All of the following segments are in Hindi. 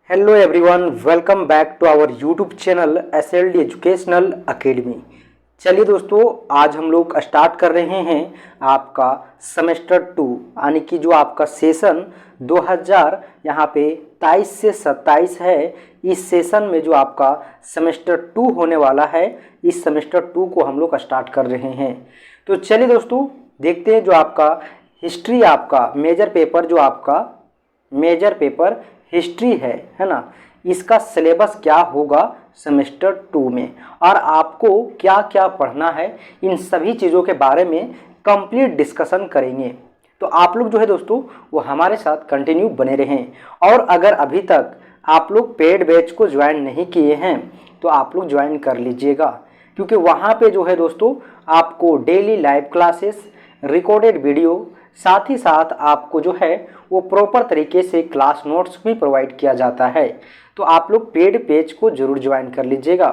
Hello everyone, welcome back to our YouTube channel SLD educational academy. चलिए दोस्तों, आज हम लोग स्टार्ट कर रहे हैं आपका सेमेस्टर 2 यानी कि जो आपका सेशन 2000 यहाँ पे 23 से 27 है। इस सेशन में जो आपका सेमेस्टर 2 होने वाला है, इस सेमेस्टर 2 को हम लोग स्टार्ट कर रहे हैं। तो चलिए दोस्तों, देखते हैं जो आपका हिस्ट्री, आपका मेजर पेपर, जो आपका मेजर पेपर हिस्ट्री है ना, इसका सिलेबस क्या होगा सेमेस्टर 2 में और आपको क्या क्या पढ़ना है, इन सभी चीज़ों के बारे में कंप्लीट डिस्कशन करेंगे। तो आप लोग जो है दोस्तों वो हमारे साथ कंटिन्यू बने रहें। और अगर अभी तक आप लोग पेड बैच को ज्वाइन नहीं किए हैं तो आप लोग ज्वाइन कर लीजिएगा, क्योंकि वहाँ पे जो है दोस्तों आपको daily live classes, recorded video, साथ ही साथ आपको जो है वो प्रॉपर तरीके से क्लास नोट्स भी प्रोवाइड किया जाता है। तो आप लोग पेड बैच को ज़रूर ज्वाइन कर लीजिएगा।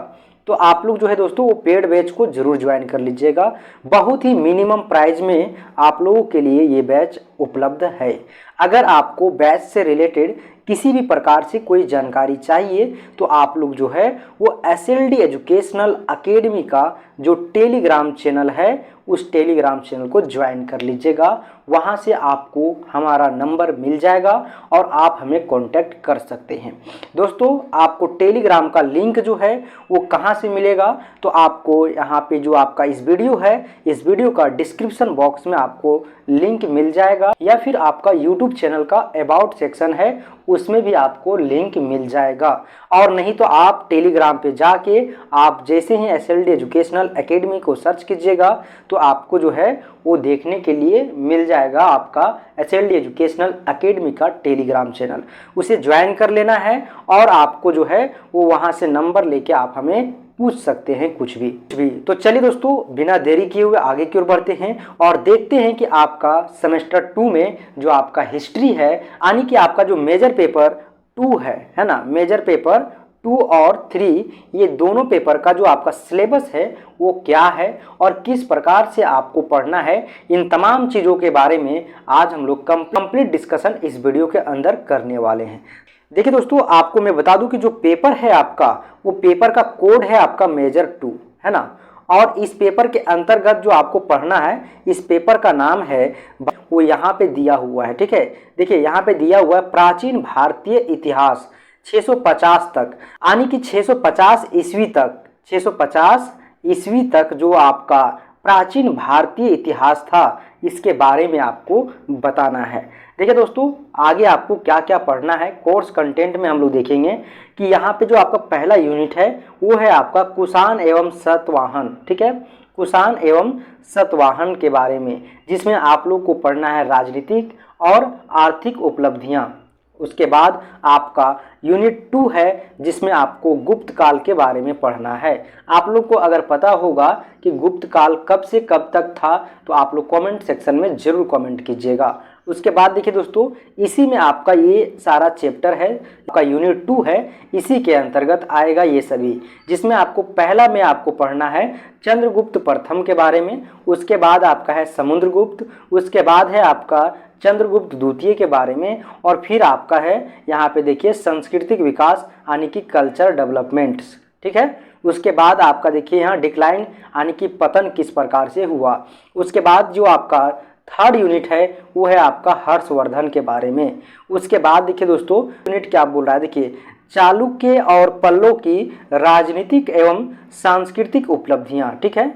तो आप लोग जो है दोस्तों वो पेड बैच को ज़रूर ज्वाइन कर लीजिएगा। बहुत ही मिनिमम प्राइस में आप लोगों के लिए ये बैच उपलब्ध है। अगर आपको बैच से रिलेटेड किसी भी प्रकार से कोई जानकारी चाहिए तो आप लोग जो है वो एसएलडी एजुकेशनल अकेडमी का जो टेलीग्राम चैनल है, उस टेलीग्राम चैनल को ज्वाइन कर लीजिएगा। वहाँ से आपको हमारा नंबर मिल जाएगा और आप हमें कांटेक्ट कर सकते हैं। दोस्तों, आपको टेलीग्राम का लिंक जो है वो कहाँ से मिलेगा, तो आपको यहाँ पे जो आपका इस वीडियो है, इस वीडियो का डिस्क्रिप्शन बॉक्स में आपको लिंक मिल जाएगा, या फिर आपका यूट्यूब चैनल का अबाउट सेक्शन है उसमें भी आपको लिंक मिल जाएगा। और नहीं तो आप टेलीग्राम पे जाके आप जैसे ही एसएलडी एजुकेशनल अकेडमी को सर्च कीजिएगा तो आपको जो है वो देखने के लिए मिल जाएगा आपका एसएलडी एजुकेशनल अकेडमी का टेलीग्राम चैनल। उसे ज्वाइन कर लेना है और आपको जो है वो वहाँ से नंबर लेके आप हमें पूछ सकते हैं कुछ भी। तो चलिए दोस्तों, बिना देरी किए हुए आगे की ओर बढ़ते हैं और देखते हैं कि आपका सेमेस्टर 2 में जो आपका हिस्ट्री है, यानी कि आपका जो मेजर पेपर 2 है ना, मेजर पेपर 2 और 3, ये दोनों पेपर का जो आपका सिलेबस है वो क्या है और किस प्रकार से आपको पढ़ना है, इन तमाम चीज़ों के बारे में आज हम लोग कंप्लीट डिस्कशन इस वीडियो के अंदर करने वाले हैं। देखिए दोस्तों, आपको मैं बता दूं कि जो पेपर है आपका, वो पेपर का कोड है आपका मेजर 2 है ना। और इस पेपर के अंतर्गत जो आपको पढ़ना है, इस पेपर का नाम है, वो यहाँ पे दिया हुआ है। ठीक है, देखिए यहाँ पे दिया हुआ है प्राचीन भारतीय इतिहास 650 तक, यानी कि 650 ईस्वी तक, 650 ईस्वी तक जो आपका प्राचीन भारतीय इतिहास था, इसके बारे में आपको बताना है। देखिए दोस्तों, आगे आपको क्या क्या पढ़ना है, कोर्स कंटेंट में हम लोग देखेंगे कि यहाँ पे जो आपका पहला यूनिट है वो है आपका कुषाण एवं सातवाहन। ठीक है, कुषाण एवं सातवाहन के बारे में, जिसमें आप लोग को पढ़ना है राजनीतिक और आर्थिक उपलब्धियाँ। उसके बाद आपका यूनिट 2 है जिसमें आपको गुप्त काल के बारे में पढ़ना है। आप लोग को अगर पता होगा कि गुप्त काल कब से कब तक था तो आप लोग कमेंट सेक्शन में ज़रूर कमेंट कीजिएगा। उसके बाद देखिए दोस्तों, इसी में आपका ये सारा चैप्टर है, आपका यूनिट 2 है, इसी के अंतर्गत आएगा ये सभी, जिसमें आपको पहला में आपको पढ़ना है चंद्रगुप्त प्रथम के बारे में। उसके बाद आपका है समुद्रगुप्त, उसके बाद है आपका चंद्रगुप्त द्वितीय के बारे में, और फिर आपका है यहाँ पे देखिए सांस्कृतिक विकास यानी कि कल्चर डेवलपमेंट्स। ठीक है, उसके बाद आपका देखिए यहाँ डिक्लाइन यानी कि पतन किस प्रकार से हुआ। उसके बाद जो आपका थर्ड यूनिट है वो है आपका हर्षवर्धन के बारे में। उसके बाद देखिए दोस्तों, यूनिट क्या बोल रहा है, देखिए चालुक्य और पल्लव की राजनीतिक एवं सांस्कृतिक उपलब्धियां। ठीक है,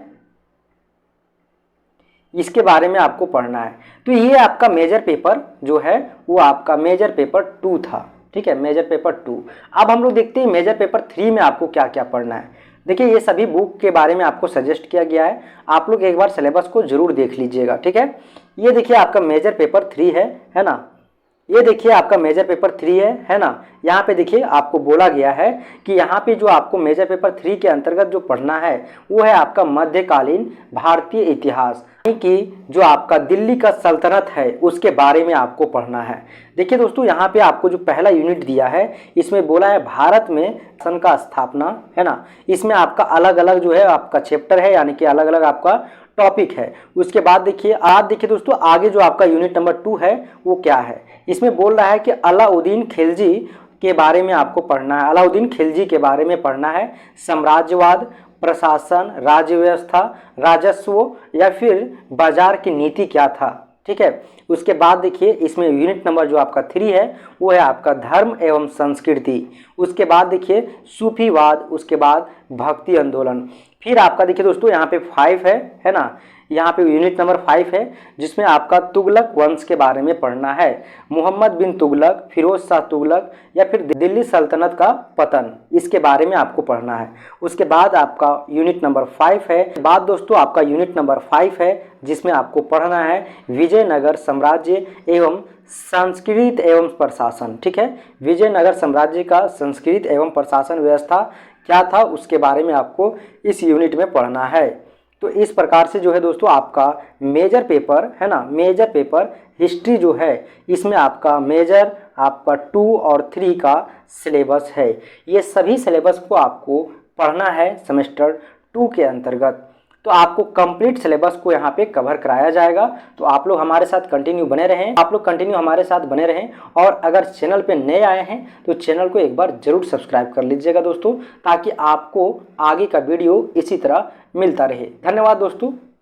इसके बारे में आपको पढ़ना है। तो ये आपका मेजर पेपर जो है वो आपका मेजर पेपर 2 था। ठीक है, मेजर पेपर 2। अब हम लोग देखते हैं मेजर पेपर 3 में आपको क्या क्या पढ़ना है। देखिए, ये सभी बुक के बारे में आपको सजेस्ट किया गया है, आप लोग एक बार सिलेबस को जरूर देख लीजिएगा। ठीक है, ये देखिए आपका मेजर पेपर 3 है ना, ये देखिए आपका मेजर पेपर 3 है ना। यहाँ पे देखिए आपको बोला गया है कि यहाँ पे जो आपको मेजर पेपर 3 के अंतर्गत जो पढ़ना है वो है आपका मध्यकालीन भारतीय इतिहास, यानी कि जो आपका दिल्ली का सल्तनत है उसके बारे में आपको पढ़ना है। देखिए दोस्तों, यहाँ पे आपको जो पहला यूनिट दिया है इसमें बोला है भारत में सन का स्थापना है ना। इसमें आपका अलग अलग जो है आपका चैप्टर है, यानी कि अलग अलग आपका टॉपिक है। उसके बाद देखिए आज देखिए दोस्तों, आगे जो आपका यूनिट नंबर 2 है वो क्या है, इसमें बोल रहा है कि अलाउद्दीन खिलजी के बारे में आपको पढ़ना है, अलाउद्दीन खिलजी के बारे में पढ़ना है। साम्राज्यवाद, प्रशासन, राज्य व्यवस्था, राजस्व या फिर बाजार की नीति क्या था, ठीक है। उसके बाद देखिए इसमें यूनिट नंबर जो आपका 3 है वो है आपका धर्म एवं संस्कृति। उसके बाद देखिए सूफीवाद, उसके बाद भक्ति आंदोलन। फिर आपका देखिए दोस्तों यहाँ पे 5 है ना, यहाँ पे यूनिट नंबर 5 है जिसमें आपका तुगलक वंश के बारे में पढ़ना है। मोहम्मद बिन तुगलक, फिरोज शाह तुगलक या फिर दिल्ली सल्तनत का पतन, इसके बारे में आपको पढ़ना है। उसके बाद आपका यूनिट नंबर 5 है। बाद दोस्तों आपका यूनिट नंबर 5 है जिसमें आपको पढ़ना है विजयनगर साम्राज्य एवं संस्कृत एवं प्रशासन, ठीक है। विजयनगर साम्राज्य का संस्कृत एवं प्रशासन व्यवस्था क्या था उसके बारे में आपको इस यूनिट में पढ़ना है। तो इस प्रकार से जो है दोस्तों आपका मेजर पेपर है ना, मेजर पेपर हिस्ट्री जो है इसमें आपका मेजर आपका 2 और 3 का सिलेबस है। ये सभी सिलेबस को आपको पढ़ना है सेमेस्टर 2 के अंतर्गत। तो आपको कंप्लीट सिलेबस को यहाँ पे कवर कराया जाएगा। तो आप लोग हमारे साथ कंटिन्यू बने रहें, आप लोग कंटिन्यू हमारे साथ बने रहें। और अगर चैनल पे नए आए हैं तो चैनल को एक बार जरूर सब्सक्राइब कर लीजिएगा दोस्तों, ताकि आपको आगे का वीडियो इसी तरह मिलता रहे। धन्यवाद दोस्तों।